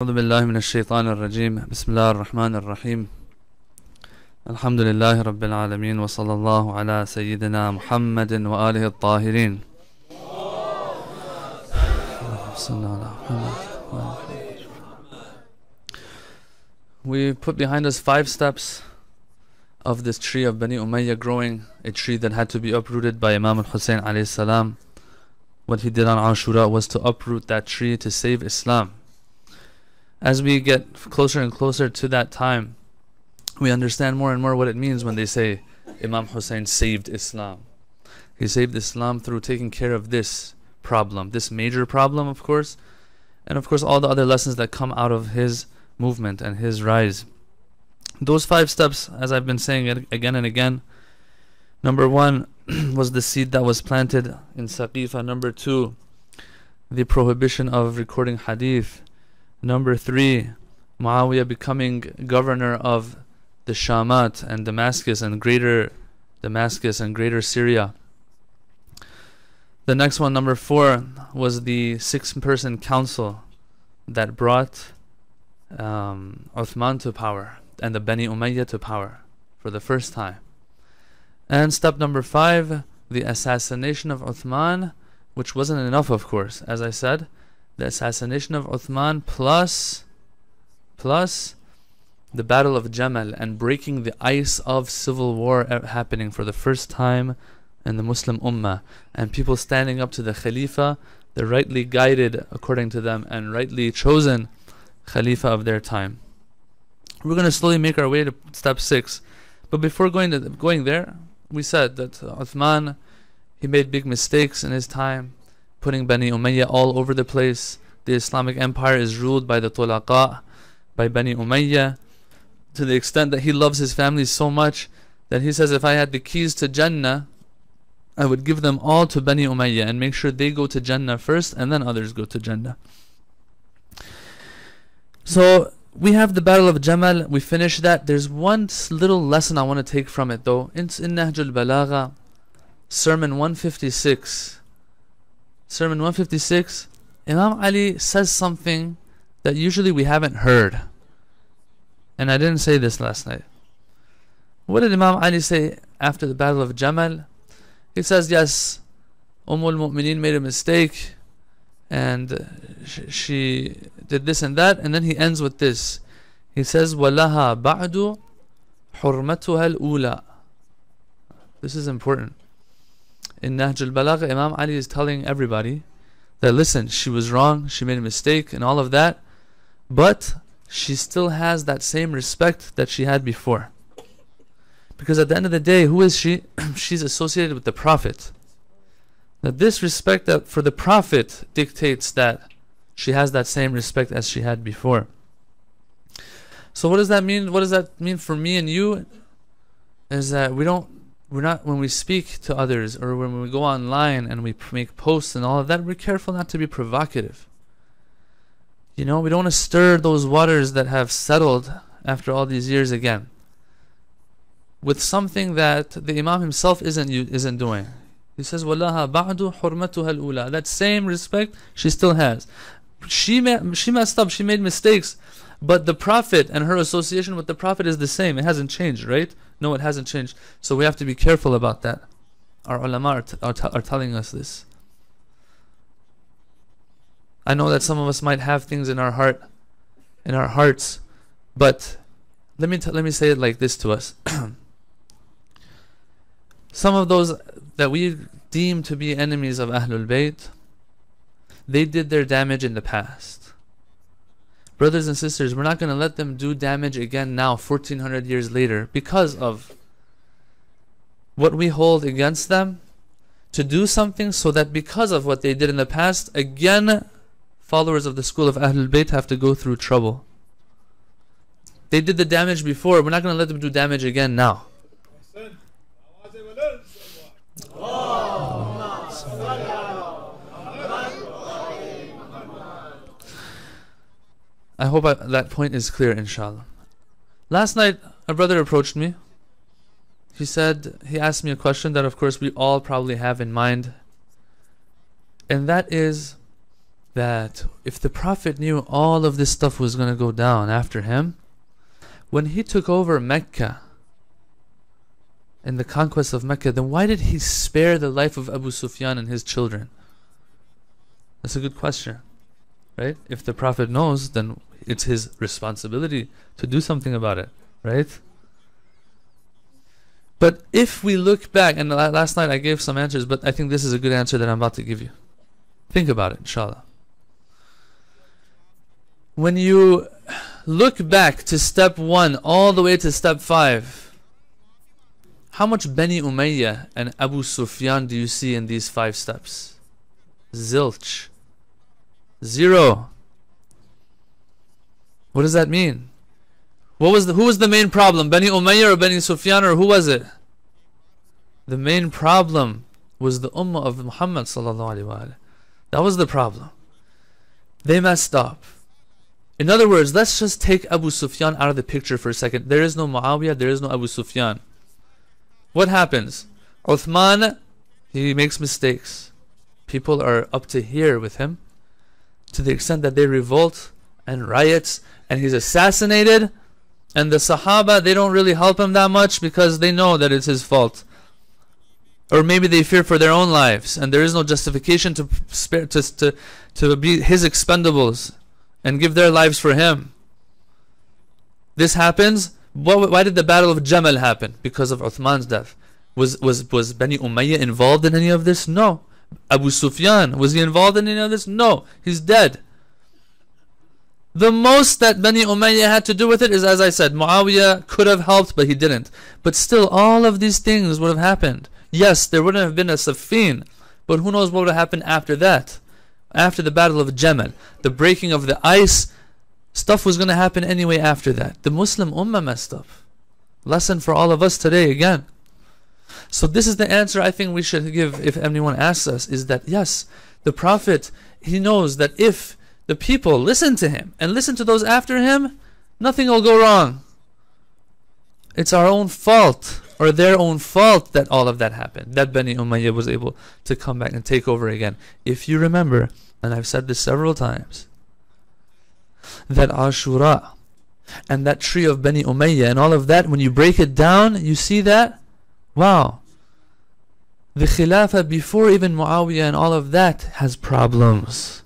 أعوذ بالله من الشيطان الرجيم بسم الله الرحمن الرحيم الحمد لله رب العالمين وصلى الله على سيدنا محمد وآله الطاهرين. We put behind us 5 steps of this tree of Bani Umayyah growing, a tree that had to be uprooted by Imam al-Hussein alayhi salam. What he did on Ashura was to uproot that tree to save Islam. As we get closer and closer to that time, we understand more and more what it means when they say Imam Hussein saved Islam. He saved Islam through taking care of this problem, this major problem, of course, and of course all the other lessons that come out of his movement and his rise. Those 5 steps, as I've been saying it again and again, number 1 was the seed that was planted in Saqifa. Number 2, the prohibition of recording hadith. Number 3, Muawiyah becoming governor of the Shamat and Damascus and greater Syria. The next one, number 4, was the 6-person council that brought Uthman to power and the Bani Umayyah to power for the first time. And step number 5, the assassination of Uthman, which wasn't enough, of course. As I said, the assassination of Uthman plus the battle of Jamal and breaking the ice of civil war happening for the first time in the Muslim Ummah, and people standing up to the Khalifa, the rightly guided, according to them, and rightly chosen Khalifa of their time. We're going to slowly make our way to step 6, but before going there, we said that Uthman, he made big mistakes in his time, putting Bani Umayyah all over the place. The Islamic Empire is ruled by the Tulaqa, by Bani Umayyah, to the extent that he loves his family so much that he says, if I had the keys to Jannah, I would give them all to Bani Umayyah and make sure they go to Jannah first and then others go to Jannah. So we have the battle of Jamal, we finished that. There's one little lesson I want to take from it though. It's in Nahjul Balagha, Sermon 156. Sermon 156, Imam Ali says something that usually we haven't heard. And I didn't say this last night. What did Imam Ali say after the battle of Jamal? He says, yes, al-Mu'mineen made a mistake and she did this and that, and then he ends with this. He says, وَلَهَا بَعْدُ حُرْمَتُهَا الْأُولَى. This is important. In Nahj al-Balagha, Imam Ali is telling everybody that, listen, she was wrong, she made a mistake and all of that, but she still has that same respect that she had before. Because at the end of the day, who is she? She's associated with the Prophet. Now this respect that for the Prophet dictates that she has that same respect as she had before. So what does that mean? What does that mean for me and you? Is that we're not, when we speak to others or when we go online and we make posts and all of that, we're careful not to be provocative. You know, we don't want to stir those waters that have settled after all these years again with something that the Imam himself isn't doing. He says, وَلَهَا بَعْدُ حُرْمَتُهَا الْأُولَى. That same respect she still has. She messed up, she made mistakes, but the Prophet and her association with the Prophet is the same. It hasn't changed, right? No, it hasn't changed. So we have to be careful about that. Our ulama are telling us this. I know that some of us might have things in our hearts, but let me say it like this to us. Some of those that we deem to be enemies of Ahlul Bayt, they did their damage in the past. Brothers and sisters, we're not going to let them do damage again now, 1400 years later, because of what we hold against them, to do something so that because of what they did in the past, again, followers of the school of Ahlul Bayt have to go through trouble. They did the damage before, we're not going to let them do damage again now. I hope that point is clear, inshallah. Last night, a brother approached me. He asked me a question that of course we all probably have in mind. And that is that if the Prophet knew all of this stuff was going to go down after him, when he took over Mecca in the conquest of Mecca, then why did he spare the life of Abu Sufyan and his children? That's a good question, right? If the Prophet knows, then it's his responsibility to do something about it, right? But if we look back, and last night I gave some answers, but I think this is a good answer that I'm about to give you. Think about it, inshallah. When you look back to step 1 all the way to step 5, how much Bani Umayyah and Abu Sufyan do you see in these 5 steps? Zilch. 0. What does that mean? Who was the main problem? Bani Umayyah or Bani Sufyan, or who was it? The main problem was the Ummah of Muhammad sallallahu alaihi wasallam. That was the problem. They messed up. In other words, let's just take Abu Sufyan out of the picture for a second. There is no Muawiyah, there is no Abu Sufyan. What happens? Uthman, he makes mistakes. People are up to here with him, to the extent that they revolt and riots, and he's assassinated. And the Sahaba, they don't really help him that much because they know that it's his fault. Or maybe they fear for their own lives, and there is no justification to spare to be his expendables and give their lives for him. This happens. Why did the Battle of Jamal happen? Because of Uthman's death. Was Bani Umayyah involved in any of this? No. Abu Sufyan, was he involved in any of this? No. He's dead. The most that Bani Umayyah had to do with it is, as I said, Muawiyah could have helped, but he didn't. But still, all of these things would have happened. Yes, there wouldn't have been a Siffin, but who knows what would have happened after that? After the Battle of Jamal, the breaking of the ice, stuff was going to happen anyway after that. The Muslim Ummah messed up. Lesson for all of us today again. So this is the answer I think we should give if anyone asks us, is that yes, the Prophet, he knows that if the people listen to him and listen to those after him, nothing will go wrong. It's our own fault, or their own fault, that all of that happened, that Bani Umayyah was able to come back and take over again. If you remember, and I've said this several times, that Ashura and that tree of Bani Umayyah and all of that, when you break it down, you see that, wow, the Khilafah before even Muawiyah and all of that has problems.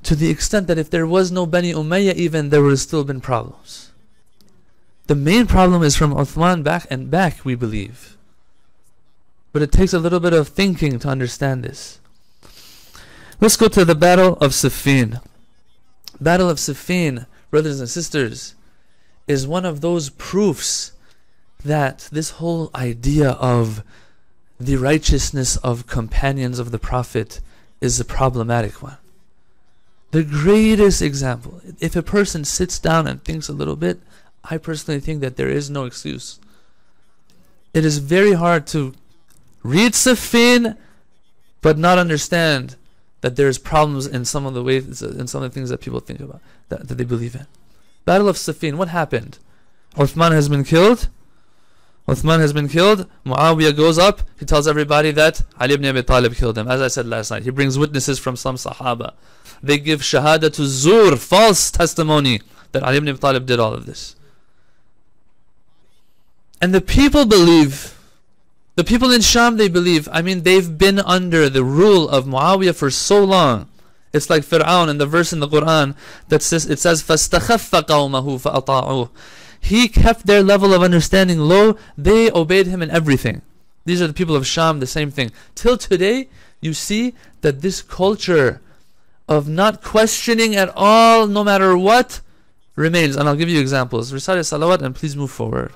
To the extent that if there was no Bani Umayyah even, there would have still been problems. The main problem is from Uthman back, we believe. But it takes a little bit of thinking to understand this. Let's go to the Battle of Siffin. Battle of Siffin, brothers and sisters, is one of those proofs that this whole idea of the righteousness of companions of the Prophet is a problematic one. The greatest example, if a person sits down and thinks a little bit, I personally think that there is no excuse. It is very hard to read Siffin but not understand that there's problems in some of the ways, in some of the things that people think about, that they believe in. Battle of Siffin, what happened? Uthman has been killed. Muawiyah goes up, he tells everybody that Ali ibn Abi Talib killed him. As I said last night, he brings witnesses from some Sahaba. They give shahada to zur, false testimony, that Ali ibn Abi Talib did all of this. And the people believe, the people in Sham, they believe, I mean, they've been under the rule of Muawiyah for so long. It's like Fir'aun in the verse in the Quran that says, it says, فَاسْتَخَفَّ قَوْمَهُ فَأَطَاعُوهُ. He kept their level of understanding low, they obeyed him in everything. These are the people of Sham, the same thing. Till today, you see that this culture of not questioning at all, no matter what, remains. And I'll give you examples. Recite salawat and please move forward.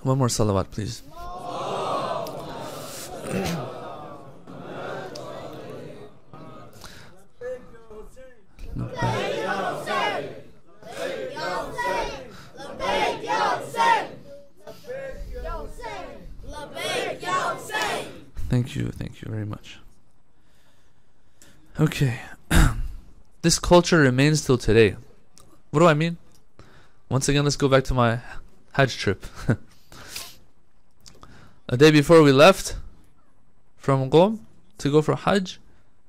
One more salawat, please. Thank you very much. Okay. This culture remains till today. What do I mean? Once again, let's go back to my Hajj trip. A day before we left from Qom to go for Hajj,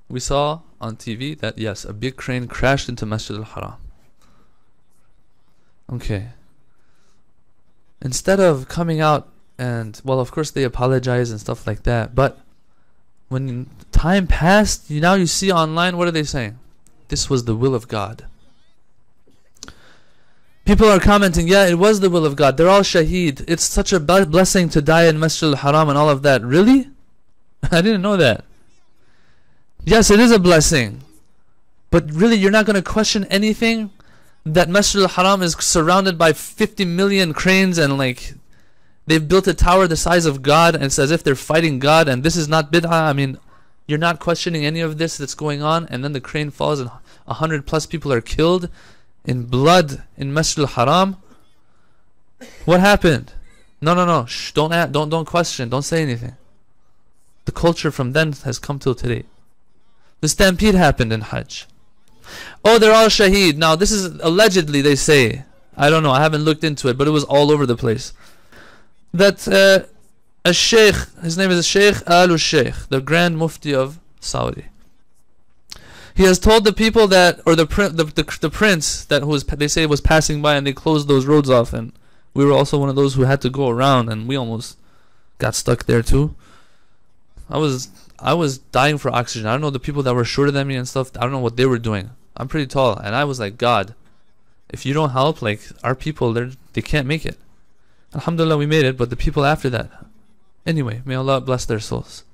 we saw on TV that yes, a big crane crashed into Masjid al-Haram. Okay. Instead of coming out and, well, of course they apologize and stuff like that, but when time passed, now you see online, what are they saying? This was the will of God. People are commenting, yeah, it was the will of God. They're all shaheed. It's such a blessing to die in Masjid al-Haram and all of that. Really? I didn't know that. Yes, it is a blessing. But really, you're not going to question anything? That Masjid al-Haram is surrounded by 50 million cranes and like they've built a tower the size of God and it's as if they're fighting God, and this is not bid'ah. I mean, you're not questioning any of this that's going on, and then the crane falls and 100 plus people are killed in blood in Masjid al-Haram. What happened? No. Shh, don't question. Don't say anything. The culture from then has come till today. The stampede happened in Hajj. Oh, they're all shaheed. Now, this is allegedly, they say. I don't know. I haven't looked into it, but it was all over the place. That a Sheikh, his name is Sheikh al-Sheikh, the Grand Mufti of Saudi. He has told the people that, or the prince that they say was passing by, and they closed those roads off, and we were also one of those who had to go around, and we almost got stuck there too. I was dying for oxygen. I don't know, the people that were shorter than me and stuff, I don't know what they were doing. I'm pretty tall, and I was like, God, if you don't help, like, our people, they can't make it. Alhamdulillah, we made it, but the people after that. Anyway, may Allah bless their souls.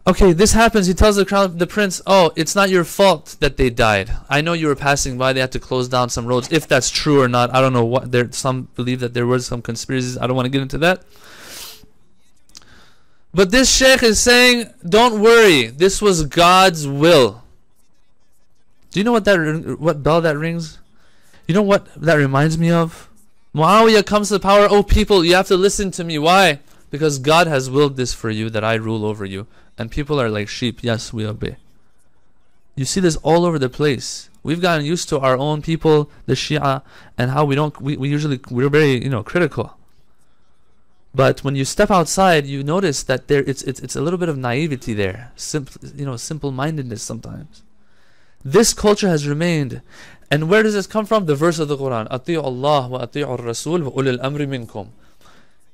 Okay, this happens. He tells the prince, oh, it's not your fault that they died. I know you were passing by. They had to close down some roads. If that's true or not, I don't know. What some believe that there were some conspiracies. I don't want to get into that. But this sheikh is saying, don't worry. This was God's will. Do you know what bell that rings? You know what that reminds me of? Muawiyah comes to power. Oh, people, you have to listen to me. Why? Because God has willed this for you, that I rule over you. And people are like sheep. Yes, we obey. You see this all over the place. We've gotten used to our own people, the Shia, and how we're very, critical. But when you step outside, you notice that it's a little bit of naivety there. Simple-mindedness sometimes. This culture has remained. And where does this come from? The verse of the Quran. أَطِيعُ اللَّهِ وَأَطِيعُ الرَّسُولِ وَأُولِي الْأَمْرِ مِنْكُمْ.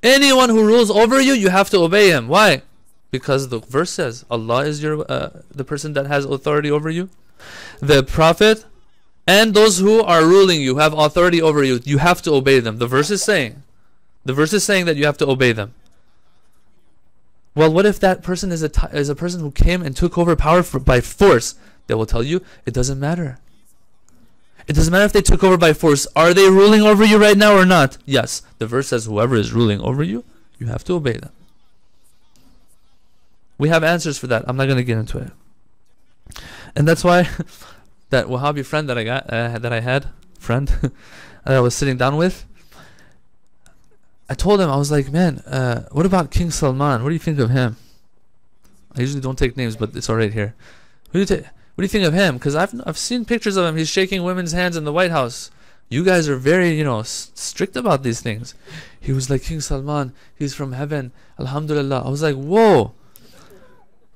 Anyone who rules over you, you have to obey him. Why? Because the verse says Allah is the person that has authority over you. The Prophet and those who are ruling you have authority over you. You have to obey them. The verse is saying that you have to obey them. Well, what if that person is a person who came and took over power by force? They will tell you it doesn't matter. It doesn't matter if they took over by force. Are they ruling over you right now or not? Yes. The verse says whoever is ruling over you, you have to obey them. We have answers for that. I'm not going to get into it. And that's why that Wahhabi friend that I had that I was sitting down with, I told him, I was like, man, what about King Salman? What do you think of him? I usually don't take names, but it's alright here. What do you think of him? Because I've seen pictures of him. He's shaking women's hands in the White House. You guys are very, strict about these things. He was like, King Salman, he's from heaven. Alhamdulillah. I was like, whoa.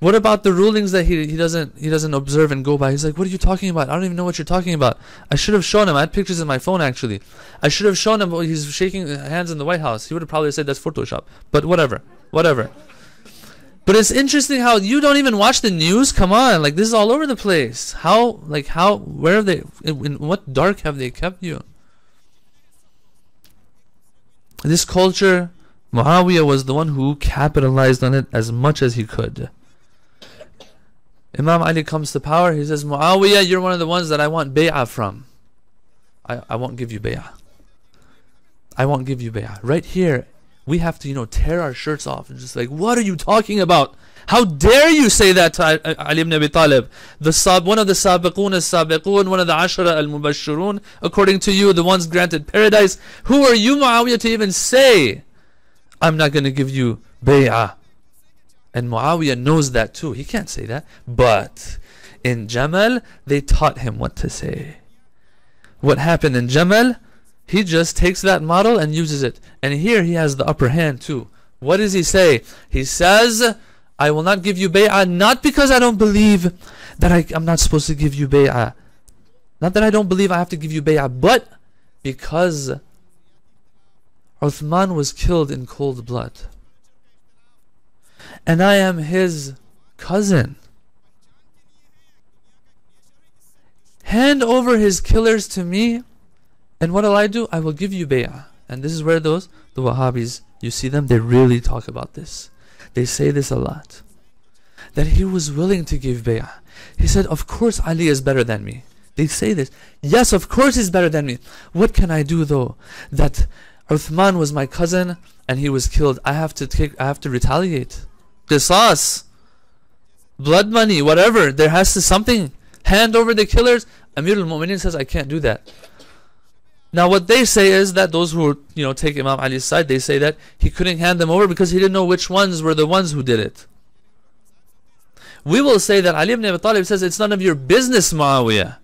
What about the rulings that he doesn't observe and go by? He's like, what are you talking about? I don't even know what you're talking about. I should have shown him. I had pictures in my phone actually. I should have shown him he's shaking hands in the White House. He would have probably said that's Photoshop. But whatever. But it's interesting how you don't even watch the news. Come on, like this is all over the place. Where have they? In what dark have they kept you? This culture, Muawiyah was the one who capitalized on it as much as he could. Imam Ali comes to power. He says, Muawiyah, you're one of the ones that I want bay'ah from. I won't give you bay'ah. I won't give you bay'ah. Right here, we have to, tear our shirts off and just like, what are you talking about? How dare you say that to Ali ibn Abi Talib? One of the sabiqun as-sabiqun, one of the ashara al-mubashshirun, according to you, the ones granted paradise. Who are you, Muawiyah, to even say, I'm not going to give you bay'ah? And Muawiyah knows that too. He can't say that. But in Jamal, they taught him what to say. What happened in Jamal? He just takes that model and uses it. And here he has the upper hand too. What does he say? He says, I will not give you bay'ah, not because I don't believe that I'm not supposed to give you bay'ah. Not that I don't believe I have to give you bay'ah, but because Uthman was killed in cold blood. And I am his cousin. Hand over his killers to me, and what will I do? I will give you bay'ah. And this is where the Wahhabis, you see them, they really talk about this. They say this a lot. That he was willing to give bay'ah. He said, of course Ali is better than me. They say this. Yes, of course he's better than me. What can I do though? That Uthman was my cousin and he was killed. I have to retaliate. Qisas. Blood money, whatever. There has to something. Hand over the killers. Amir al-Mu'mineen says, I can't do that. Now what they say is that those who take Imam Ali's side, they say that he couldn't hand them over because he didn't know which ones were the ones who did it. We will say that Ali ibn Abi Talib says it's none of your business, Muawiyah.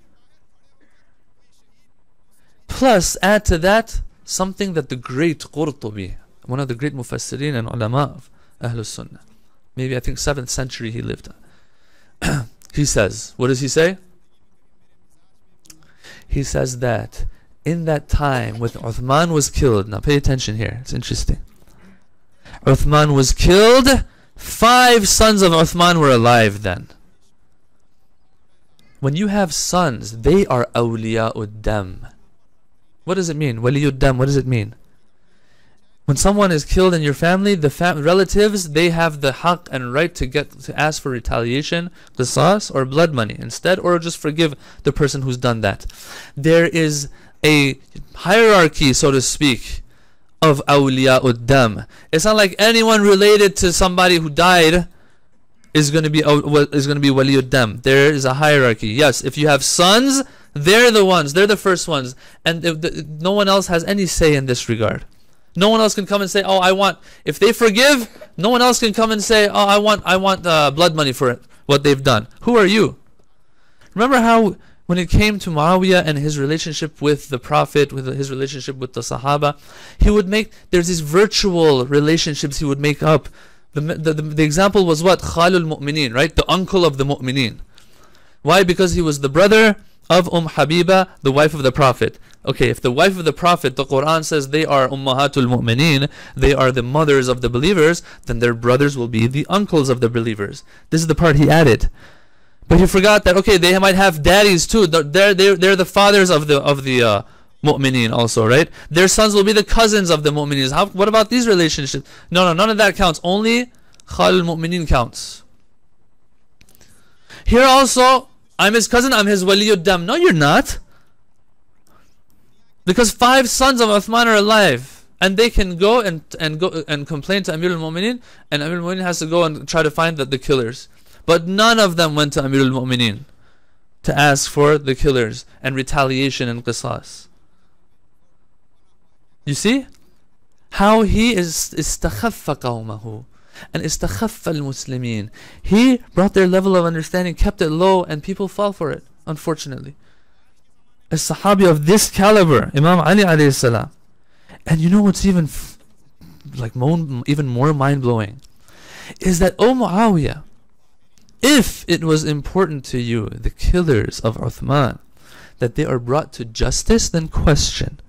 Plus, add to that something that the great Qurtubi, one of the great mufassirin and ulama of Ahlus Sunnah, maybe I think 7th century he lived. He says, what does he say? He says that in that time when Uthman was killed, now pay attention here, it's interesting. Uthman was killed, 5 sons of Uthman were alive then. When you have sons, they are awliya'ud dam. What does it mean? Waliyud dam, what does it mean? When someone is killed in your family, the relatives, they have the haqq and right to ask for retaliation, qisas, or blood money instead, or just forgive the person who's done that. There is a hierarchy, so to speak, of awliya'ud dam. It's not like anyone related to somebody who died is going to be waliyud dam. There is a hierarchy. Yes, if you have sons, they're the ones, they're the first ones, and no one else has any say in this regard. No one else can come and say, oh, I want, if they forgive, no one else can come and say, oh, I want blood money for it, what they've done. Who are you? Remember how when it came to Muawiyah and his relationship with the Prophet, with his relationship with the Sahaba, there's these virtual relationships he would make up. The example was what? Khalul Mu'mineen, right? The uncle of the Mu'mineen. Why? Because he was the brother of Habiba, the wife of the Prophet. Okay, if the wife of the Prophet, the Quran says they are Ummahatul Mu'mineen, they are the mothers of the believers, then their brothers will be the uncles of the believers. This is the part he added. But he forgot that, okay, they might have daddies too. They're the fathers of the Mu'mineen also, right? Their sons will be the cousins of the Mu'mineen. What about these relationships? No, none of that counts. Only Khalul Mu'mineen counts. Here also, I'm his cousin, I'm his waliyud dam. No, you're not. Because 5 sons of Uthman are alive. And they can go and complain to Amir al-Mu'mineen, and Amir al-Mu'mineen has to go and try to find the killers. But none of them went to Amir al-Mu'mineen to ask for the killers and retaliation and qisas. You see? How he istakhaffa qawmahu and istakhaffa al-Muslimin. He brought their level of understanding, kept it low, and people fall for it, unfortunately. A Sahabi of this caliber, Imam Ali alayhi salam. And you know what's even more mind-blowing? Is that, O Muawiyah, if it was important to you, the killers of Uthman, that they are brought to justice, then question.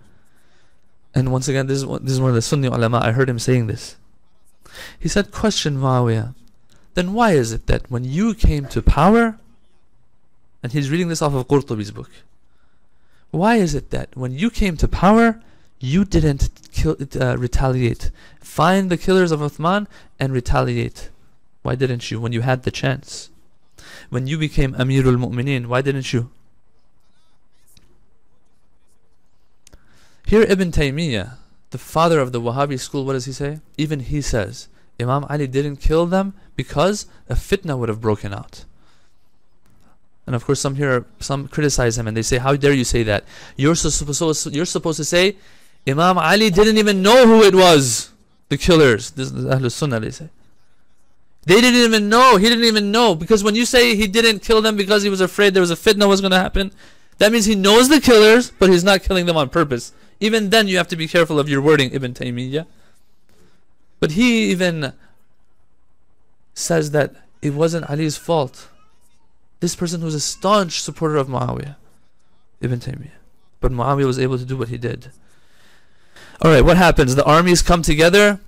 And once again, this is one of the Sunni ulama, I heard him saying this. He said, question Muawiyah, then why is it that when you came to power, and he's reading this off of Qurtubi's book, why is it that when you came to power, you didn't retaliate? Find the killers of Uthman and retaliate. Why didn't you when you had the chance? When you became Amirul Mu'mineen, why didn't you? Here Ibn Taymiyyah, the father of the Wahhabi school, what does he say? Even he says, Imam Ali didn't kill them because a fitna would have broken out. And of course some criticize him and they say, how dare you say that? You're supposed to say, Imam Ali didn't even know who it was, the killers. This is Ahlus Sunnah, they say. They didn't even know. He didn't even know. Because when you say he didn't kill them because he was afraid there was a fitna was going to happen, that means he knows the killers, but he's not killing them on purpose. Even then you have to be careful of your wording, Ibn Taymiyyah. But he even says that it wasn't Ali's fault. This person who's a staunch supporter of Muawiyah, Ibn Taymiyyah. But Muawiyah was able to do what he did. Alright, what happens? The armies come together.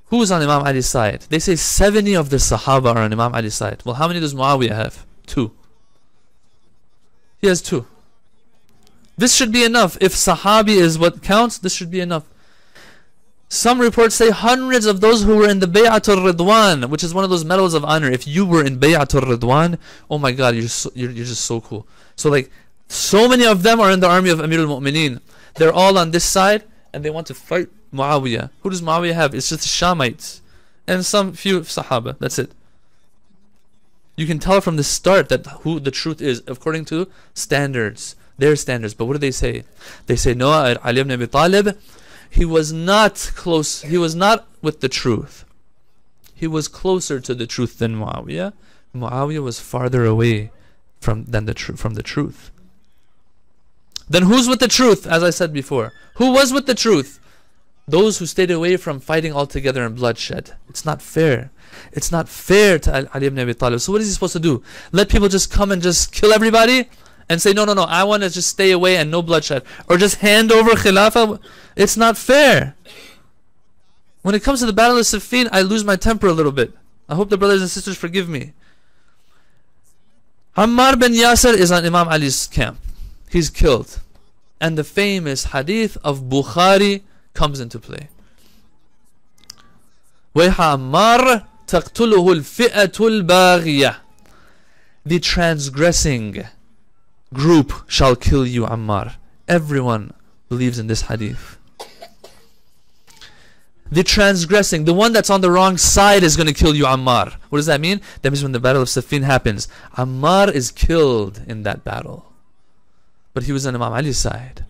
Who's on Imam Ali's side? They say 70 of the Sahaba are on Imam Ali's side. Well, how many does Muawiyah have? 2. He has 2. This should be enough. If Sahabi is what counts, this should be enough. Some reports say hundreds of those who were in the Bay'atul Ridwan, which is one of those medals of honor. If you were in Bay'atul Ridwan, oh my God, you're just so cool. So like, so many of them are in the army of Amir al-Mu'mineen. They're all on this side, and they want to fight Muawiyah. Who does Muawiyah have? It's just the Shamites and some few Sahaba. That's it. You can tell from the start that who the truth is according to standards, their standards. But what do they say? They say, no, Ali ibn Abi Talib, he was not close. He was not with the truth. He was closer to the truth than Muawiyah. Muawiyah was farther away from the truth. Then who's with the truth? As I said before, who was with the truth? Those who stayed away from fighting altogether and bloodshed. It's not fair. It's not fair to Ali ibn Abi Talib. So what is he supposed to do? Let people just come and just kill everybody? And say, no, I want to just stay away and no bloodshed. Or just hand over Khilafah? It's not fair. When it comes to the Battle of Siffin, I lose my temper a little bit. I hope the brothers and sisters forgive me. Ammar bin Yasir is on Imam Ali's camp. He's killed. And the famous hadith of Bukhari comes into play. وَيْحَ Ammar تَقْتُلُهُ الْفِئَةُ الْبَاغِيَةُ. The transgressing group shall kill you, Ammar. Everyone believes in this hadith. The transgressing, the one that's on the wrong side is going to kill you, Ammar. What does that mean? That means when the battle of Siffin happens, Ammar is killed in that battle. But he was on Imam Ali's side.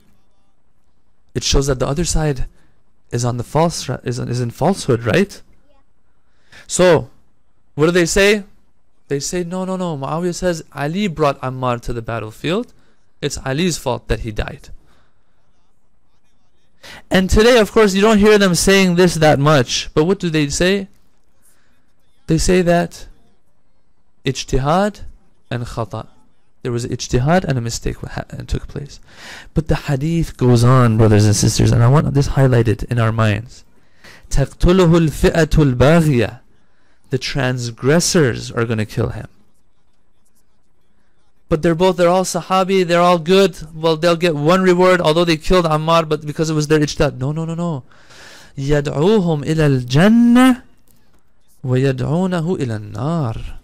It shows that the other side is on the is in falsehood, right? So, what do they say? They say, no. Muawiyah says, Ali brought Ammar to the battlefield. It's Ali's fault that he died. And today, of course, you don't hear them saying this that much. But what do they say? They say that ijtihad and khata. There was ijtihad and a mistake took place. But the hadith goes on, brothers and sisters, and I want this highlighted in our minds. تَقْتُلُهُ الْفِئَةُ الْبَاغِيَةُ. The transgressors are going to kill him. But they're all Sahabi, they're all good. Well, they'll get one reward, although they killed Ammar, but because it was their ijtihad. No. يَدْعُوهُمْ إِلَى الْجَنَّةِ وَيَدْعُونَهُ إِلَى النَّارِ.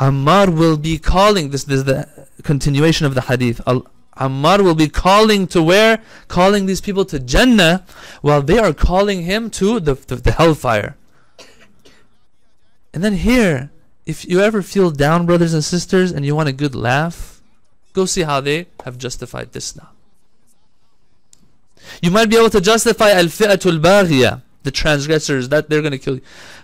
Ammar will be calling, this is the continuation of the hadith. Ammar will be calling to where? Calling these people to Jannah, while they are calling him to the hellfire. And then here, if you ever feel down, brothers and sisters, and you want a good laugh, go see how they have justified this now. You might be able to justify al-fi'atul baghiyah, the transgressors, that they're going to kill you.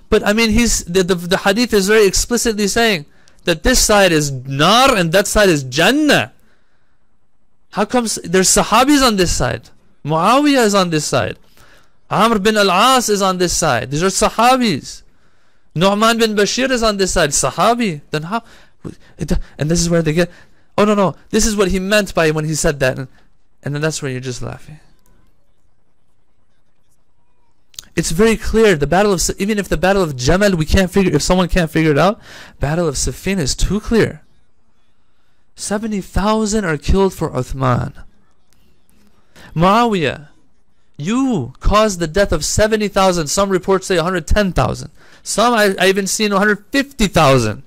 But I mean, the hadith is very explicitly saying that this side is nar and that side is Jannah. How comes there's Sahabis on this side? Muawiyah is on this side. Amr bin al-As is on this side. These are Sahabis. Nu'man bin Bashir is on this side. Sahabi. Then how? And this is where they get, oh no, this is what he meant by when he said that. And then that's where you're just laughing. It's very clear. The battle of, even if the battle of Jamal, if someone can't figure it out, battle of Siffin is too clear. 70,000 are killed for Uthman. Muawiyah, you caused the death of 70,000. Some reports say 110,000. Some I even seen 150,000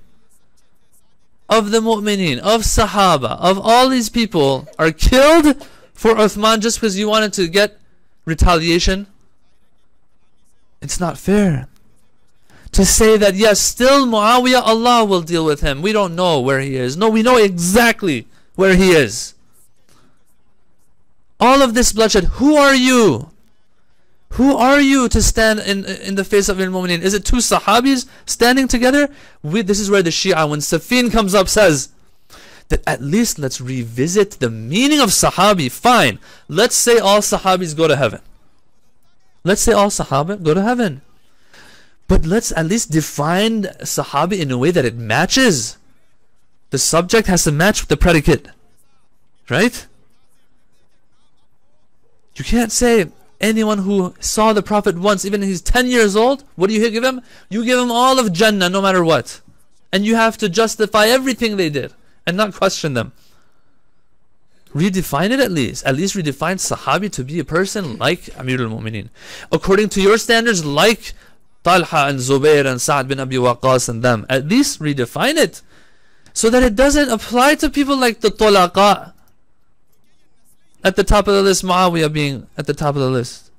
of the mu'mineen, of Sahaba, of all these people are killed for Uthman just because you wanted to get retaliation. It's not fair to say that yes, still Muawiyah, Allah will deal with him. We don't know where he is. No, we know exactly where he is. All of this bloodshed, who are you? Who are you to stand in the face of al-Mu'mineen? Is it two Sahabis standing together? This is where the Shia, when Siffin comes up, says that at least let's revisit the meaning of Sahabi. Fine, let's say all Sahabis go to heaven. Let's say all Sahaba go to heaven. But let's at least define Sahabi in a way that it matches. The subject has to match with the predicate. Right? You can't say anyone who saw the Prophet once, even if he's 10 years old, what do you give him? You give him all of Jannah no matter what. And you have to justify everything they did and not question them. Redefine it at least. At least redefine Sahabi to be a person like Amir al-Mu'mineen. According to your standards, like Talha and Zubair and Sa'ad bin Abi Waqqas and them. At least redefine it. So that it doesn't apply to people like the Tulaqa. At the top of the list, Muawiyah being at the top of the list.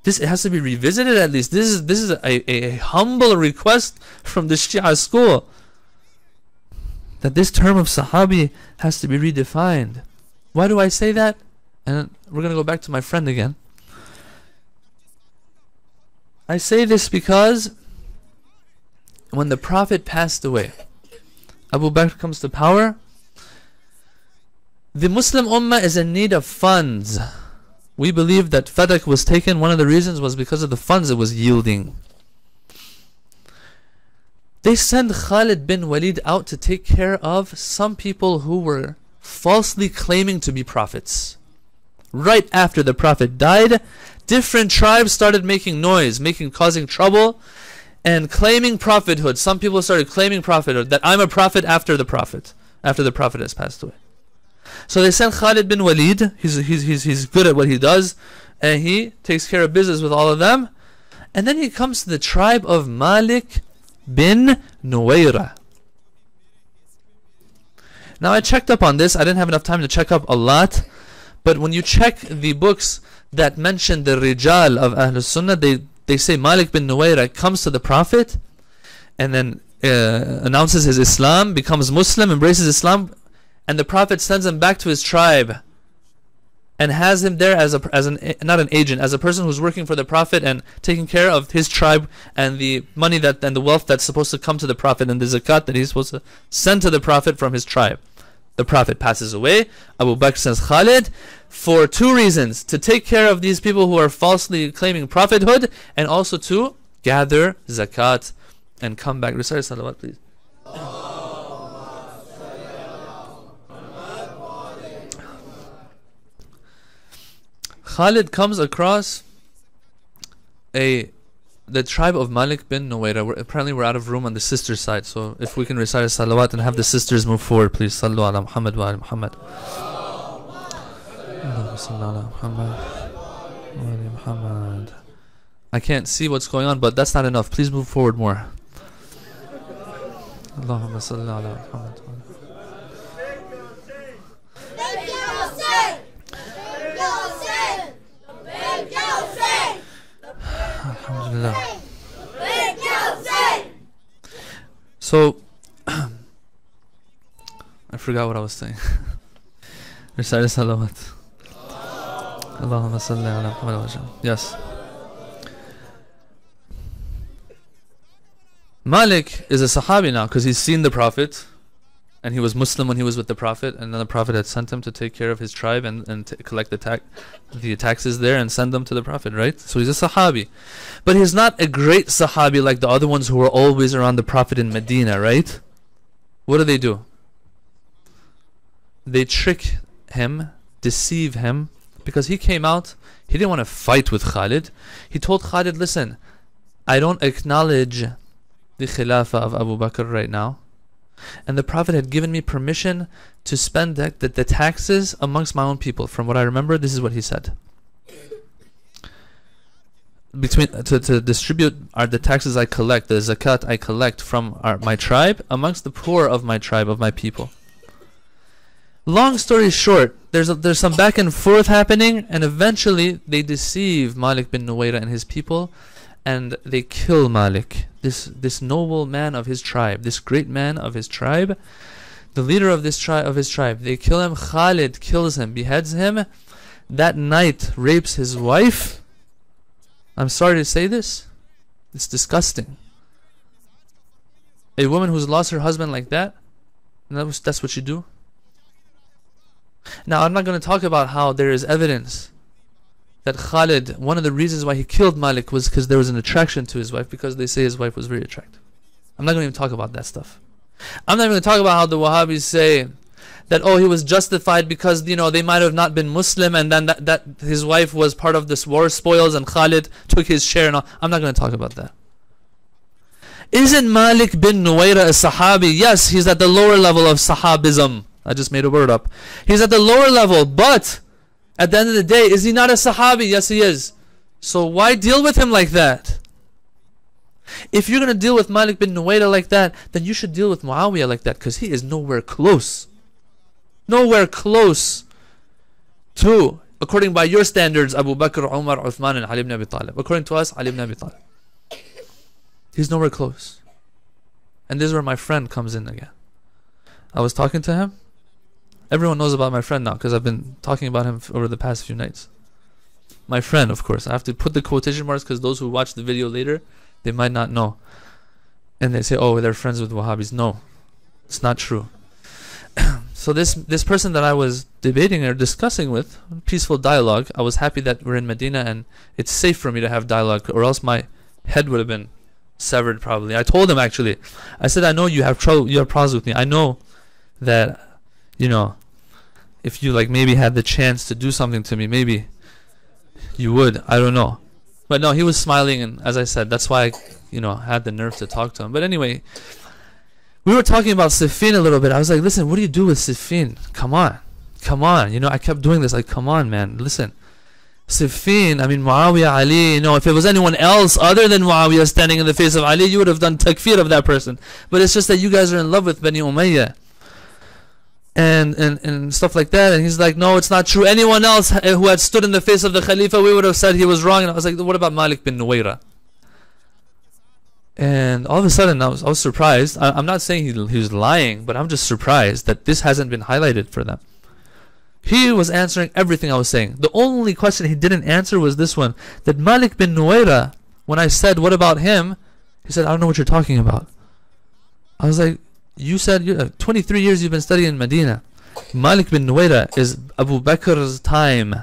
It has to be revisited at least. This is a humble request from the Shia school. That this term of Sahabi has to be redefined. Why do I say that? And we're going to go back to my friend again. I say this because when the Prophet passed away, Abu Bakr comes to power, the Muslim Ummah is in need of funds. We believe that Fadak was taken, one of the reasons was because of the funds it was yielding. They send Khalid bin Walid out to take care of some people who were falsely claiming to be prophets. Right after the Prophet died, different tribes started making noise, causing trouble, and claiming prophethood. Some people started claiming prophethood, that I'm a prophet after the Prophet has passed away. So they sent Khalid bin Walid. He's good at what he does, and he takes care of business with all of them. And then he comes to the tribe of Malik bin Nuwayra. Now I checked up on this. I didn't have enough time to check up a lot, but when you check the books that mention the Rijal of Ahlul Sunnah, they say Malik bin Nuwayra comes to the Prophet and then announces his Islam, becomes Muslim, embraces Islam, and the Prophet sends him back to his tribe and has him there as not an agent, as a person who's working for the Prophet and taking care of his tribe and the money and the wealth that's supposed to come to the Prophet and the zakat that he's supposed to send to the Prophet from his tribe. The Prophet passes away. Abu Bakr sends Khalid for two reasons: to take care of these people who are falsely claiming prophethood, and also to gather zakat and come back. Recite salawat, please. Khalid comes across the tribe of Malik bin Nuwayra. Apparently we're out of room on the sisters' side, so if we can recite a salawat and have the sisters move forward, please. Sallu ala Muhammad wa ala Muhammad. Muhammad. I can't see what's going on, but that's not enough. Please move forward more. Allahumma salli ala Muhammad. Alhamdulillah. So, I forgot what I was saying. Recite salawat. Allahumma salli ala Muhammad. Yes. Malik is a Sahabi now because he's seen the Prophet and he was Muslim when he was with the Prophet, and then the Prophet had sent him to take care of his tribe and collect the taxes there and send them to the Prophet, right? So he's a Sahabi. But he's not a great Sahabi like the other ones who were always around the Prophet in Medina, right? What do? They trick him, deceive him, because he came out, he didn't want to fight with Khalid. He told Khalid, listen, I don't acknowledge the Khilafah of Abu Bakr right now. And the Prophet had given me permission to spend the taxes amongst my own people. From what I remember, this is what he said. To distribute the taxes I collect, the zakat I collect from my tribe, amongst the poor of my tribe, of my people. Long story short, there's some back and forth happening, and eventually they deceive Malik bin Nuwayra and his people, and they kill Malik, this noble man of his tribe, this great man of his tribe, the leader of his tribe. They kill him. Khalid kills him, beheads him. That night, rapes his wife. I'm sorry to say this. It's disgusting. A woman who's lost her husband like that, And that's what you do? Now, I'm not going to talk about how there is evidence that Khalid, one of the reasons why he killed Malik was because there was an attraction to his wife, because they say his wife was very attractive. I'm not going to even talk about that stuff. I'm not even going to talk about how the Wahhabis say that, oh, he was justified because, they might have not been Muslim, and then that his wife was part of this war spoils and Khalid took his share and all. I'm not going to talk about that. Isn't Malik bin Nuwayra a Sahabi? Yes, he's at the lower level of Sahabism. I just made a word up. He's at the lower level, but at the end of the day, is he not a Sahabi? Yes, he is. So why deal with him like that? If you're going to deal with Malik bin Nuwayra like that, then you should deal with Muawiyah like that, because he is nowhere close. Nowhere close to, according by your standards, Abu Bakr, Umar, Uthman, and Ali ibn Abi Talib. According to us, Ali ibn Abi Talib. He's nowhere close. And this is where my friend comes in again. I was talking to him. Everyone knows about my friend now, because I've been talking about him over the past few nights. My friend, of course. I have to put the quotation marks because those who watch the video later, they might not know. And they say, oh, they're friends with Wahhabis. No, it's not true. So this person that I was debating or discussing with, peaceful dialogue, I was happy that we're in Medina and it's safe for me to have dialogue, or else my head would have been severed probably. I told him, actually, I said, I know you have trouble, you have problems with me. I know that, if you maybe had the chance to do something to me, maybe you would. I don't know. But no, he was smiling, and as I said, that's why I had the nerve to talk to him. But anyway, we were talking about Siffin a little bit. I was like, listen, what do you do with Siffin? Come on. I kept doing this, come on, man, listen. Siffin, Muawiyah, Ali, if it was anyone else other than Muawiyah standing in the face of Ali, you would have done takfir of that person. But it's just that you guys are in love with Bani Umayyah. And stuff like that. And he's like, no, it's not true. Anyone else who had stood in the face of the Khalifa, we would have said he was wrong. And I was like, what about Malik bin Nuwayra? And all of a sudden, I was surprised. I'm not saying he was lying, but I'm just surprised that this hasn't been highlighted for them. He was answering everything I was saying. The only question he didn't answer was this one. That Malik bin Nuwayra, when I said, what about him? He said, I don't know what you're talking about. I was like, you said 23 years you've been studying in Medina. Malik bin Nuwayra is Abu Bakr's time.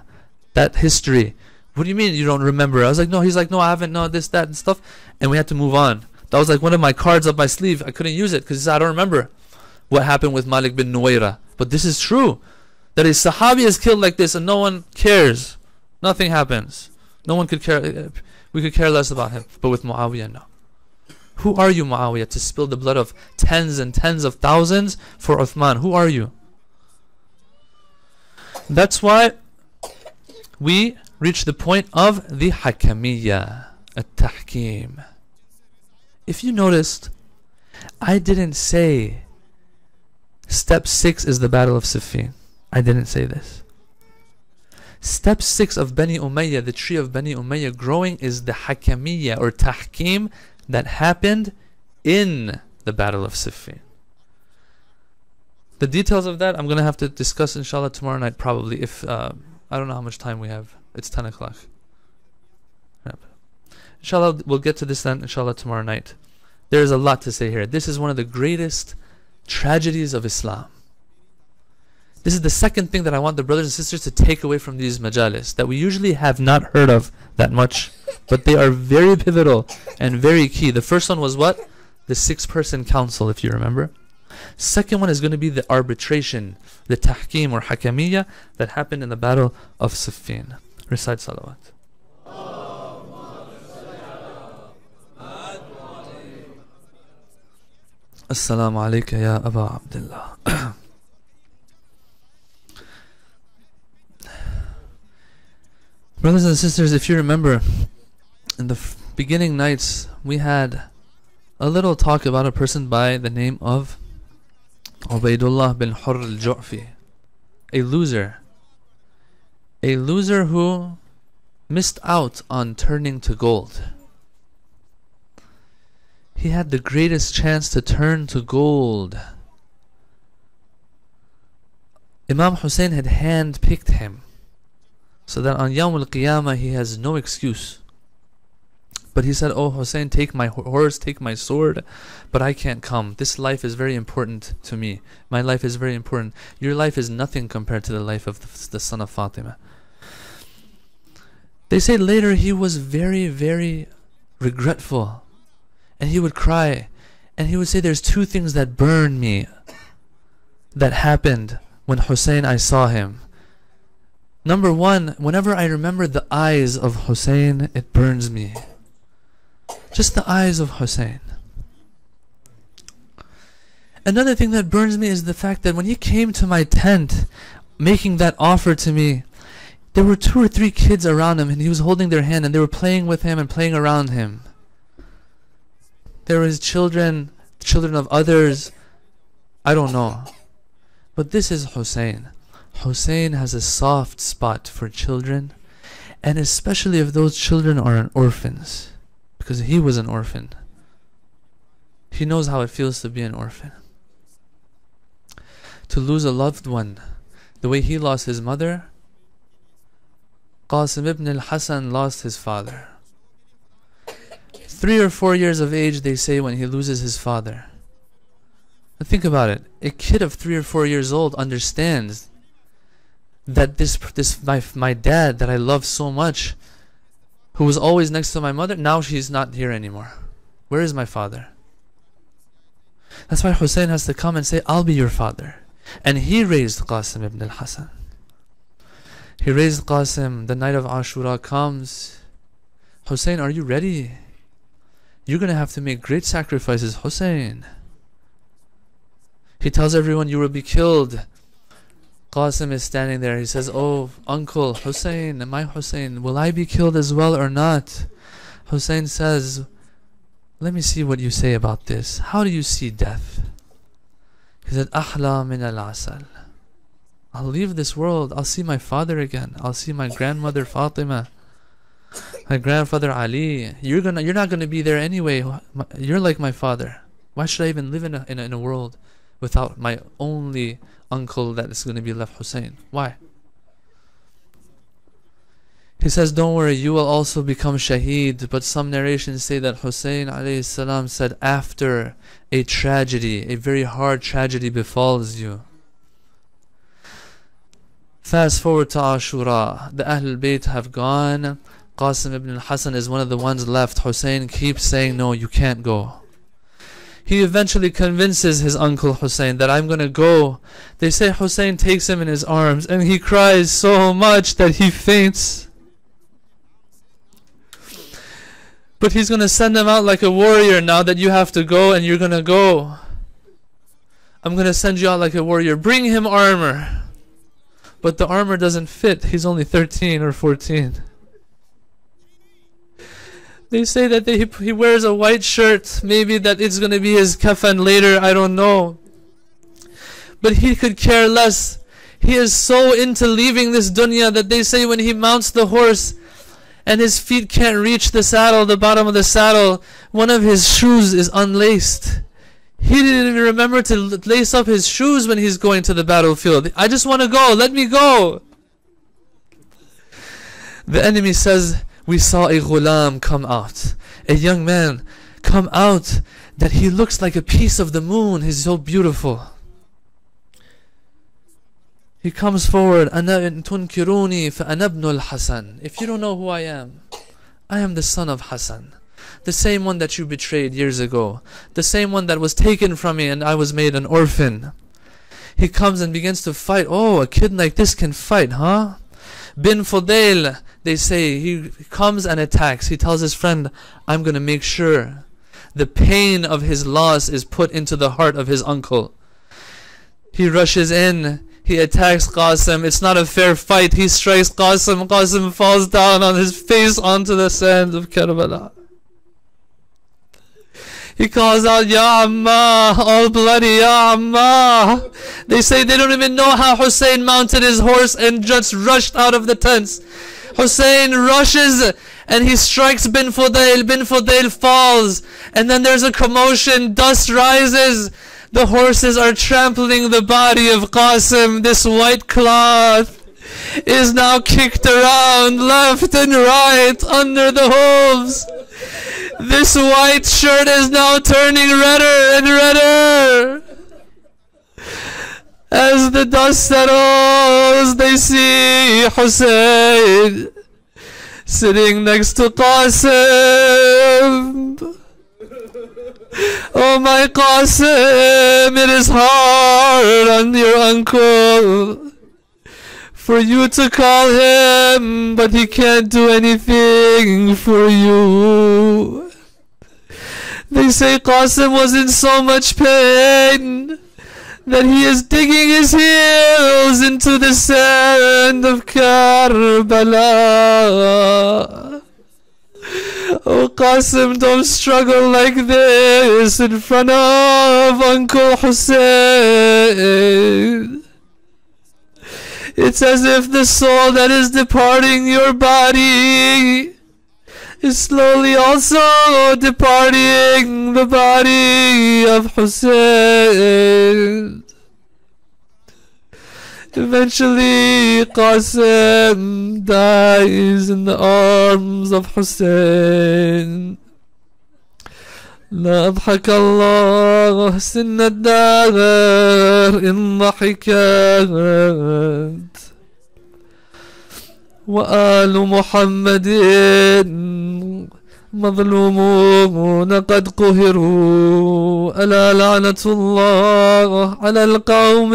That history. What do you mean you don't remember? I was like, no. He's like, no, I haven't. No, this, that, and stuff. And we had to move on. That was like one of my cards up my sleeve. I couldn't use it because I don't remember what happened with Malik bin Nuwayra. But this is true. That a Sahabi is killed like this and no one cares. Nothing happens. No one could care. We could care less about him. But with Muawiyah, no. Who are you, Muawiyah, to spill the blood of tens and tens of thousands for Uthman? Who are you? That's why we reach the point of the Hakamiyya, at-Tahkim. If you noticed, I didn't say step 6 is the Battle of Siffin. I didn't say this. Step 6 of Bani Umayyah, the tree of Bani Umayyah growing, is the Hakamiyya or Tahkim that happened in the Battle of Siffin. The details of that I'm going to have to discuss inshallah tomorrow night probably, if I don't know how much time we have. It's 10 o'clock. Yep. Inshallah we'll get to this then inshallah tomorrow night. There's a lot to say here. This is one of the greatest tragedies of Islam. This is the second thing that I want the brothers and sisters to take away from these majalis, that we usually have not heard of that much, but they are very pivotal and very key. The first one was what? The 6-person council, if you remember. Second one is going to be the arbitration, the tahkim or hakamiyya that happened in the Battle of Siffin. Recite salawat. Assalamu alayka ya Aba Abdullah. Brothers and sisters, if you remember, in the beginning nights, we had a little talk about a person by the name of Ubaidullah bin Hurr al-Ju'fi, a loser who missed out on turning to gold. He had the greatest chance to turn to gold. Imam Hussein had hand-picked him, so that on Yawm al-Qiyamah he has no excuse. But he said, "Oh Hussein, take my horse, take my sword, but I can't come. This life is very important to me. My life is very important. Your life is nothing compared to the life of the son of Fatima." They say later he was very, very regretful. And he would cry. And he would say, "There's two things that burn me that happened when Hussein, I saw him. Number one, whenever I remember the eyes of Hussein, it burns me. Just the eyes of Hussein. Another thing that burns me is the fact that when he came to my tent, making that offer to me, there were 2 or 3 kids around him, and he was holding their hand, and they were playing with him and playing around him. There were his children, children of others, I don't know. But this is Hussein. Hussein has a soft spot for children, and especially if those children are orphans, because he was an orphan. He knows how it feels to be an orphan. To lose a loved one, the way he lost his mother, Qasim ibn al-Hasan lost his father. 3 or 4 years of age, they say, when he loses his father. But think about it. A kid of 3 or 4 years old understands that my dad that I love so much, who was always next to my mother, now she's not here anymore. Where is my father? That's why Hussein has to come and say, "I'll be your father." And he raised Qasim ibn al-Hasan. He raised Qasim. The night of Ashura comes. "Hussein, are you ready? You're going to have to make great sacrifices, Hussein." He tells everyone, "You will be killed." Qasim is standing there. He says, "Oh, uncle, Hussein, my Hussein, will I be killed as well or not?" Hussein says, "Let me see what you say about this. How do you see death?" He said, "Ahla min al-asal." I'll leave this world. I'll see my father again. I'll see my grandmother Fatima, my grandfather Ali. You're not gonna be there anyway. You're like my father. Why should I even live in a world without my only uncle that is going to be left, Hussein? Why? He says, "Don't worry, you will also become shaheed." But some narrations say that Hussein alayhi salam said, after a tragedy, a very hard tragedy befalls you. Fast forward to Ashura. The Ahlul Bayt have gone. Qasim ibn al-Hasan is one of the ones left. Hussein keeps saying, "No, you can't go." He eventually convinces his uncle Hussein that "I'm going to go." They say Hussein takes him in his arms and he cries so much that he faints. But he's going to send him out like a warrior now that you have to go, and you're going to go. "I'm going to send you out like a warrior. Bring him armor." But the armor doesn't fit. He's only 13 or 14. They say that he wears a white shirt. Maybe that it's going to be his kafan later. I don't know. But he could care less. He is so into leaving this dunya that they say when he mounts the horse and his feet can't reach the saddle, the bottom of the saddle, one of his shoes is unlaced. He didn't even remember to lace up his shoes when he's going to the battlefield. "I just want to go. Let me go." The enemy says, "We saw a ghulam come out, a young man come out, that he looks like a piece of the moon. He's so beautiful." He comes forward, "Ana in tunkiruni fa ana ibn al-Hasan." If you don't know who I am the son of Hassan. The same one that you betrayed years ago. The same one that was taken from me and I was made an orphan. He comes and begins to fight. "Oh, a kid like this can fight, huh?" Bin Fudail, they say, he comes and attacks. He tells his friend, "I'm going to make sure the pain of his loss is put into the heart of his uncle." He rushes in. He attacks Qasim. It's not a fair fight. He strikes Qasim. Qasim falls down on his face onto the sand of Karbala. He calls out, "Ya Amma," all bloody, "Ya Amma." They say they don't even know how Hussein mounted his horse and just rushed out of the tents. Hussein rushes and he strikes Bin Fudail. Bin Fudail falls, and then there's a commotion. Dust rises. The horses are trampling the body of Qasim. This white cloth is now kicked around left and right under the hooves. This white shirt is now turning redder and redder. As the dust settles, they see Hussein sitting next to Qasim. Oh my Qasim, it is hard on your uncle for you to call him, but he can't do anything for you. They say Qasim was in so much pain that he is digging his heels into the sand of Karbala. Oh Qasim, don't struggle like this in front of Uncle Hussein. It's as if the soul that is departing your body is slowly also departing the body of Hussein. Eventually, Qasim dies in the arms of Hussein. لا أضحك الله سن الدار إن ضحكت وآل محمد مظلومون قد قهروا ألا لعنة الله على القوم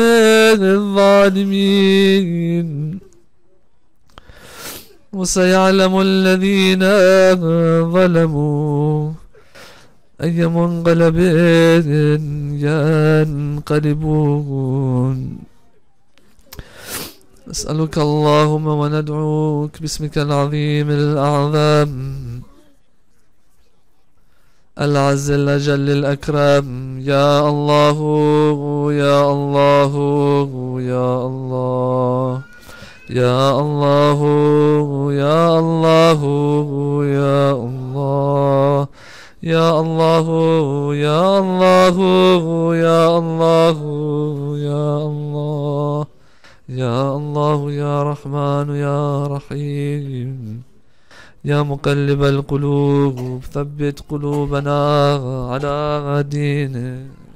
الظالمين وسيعلم الذين ظلموا أي منقلب ينقلبون. نسألك اللهم وندعوك باسمك العظيم الأعظم العز الأجل الأكرم. يا الله يا الله يا الله يا الله يا الله يا الله يا الله يا الله يا الله يا الله يا الله يا رحمن يا رحيم يا مقلب القلوب ثبت قلوبنا على دينك.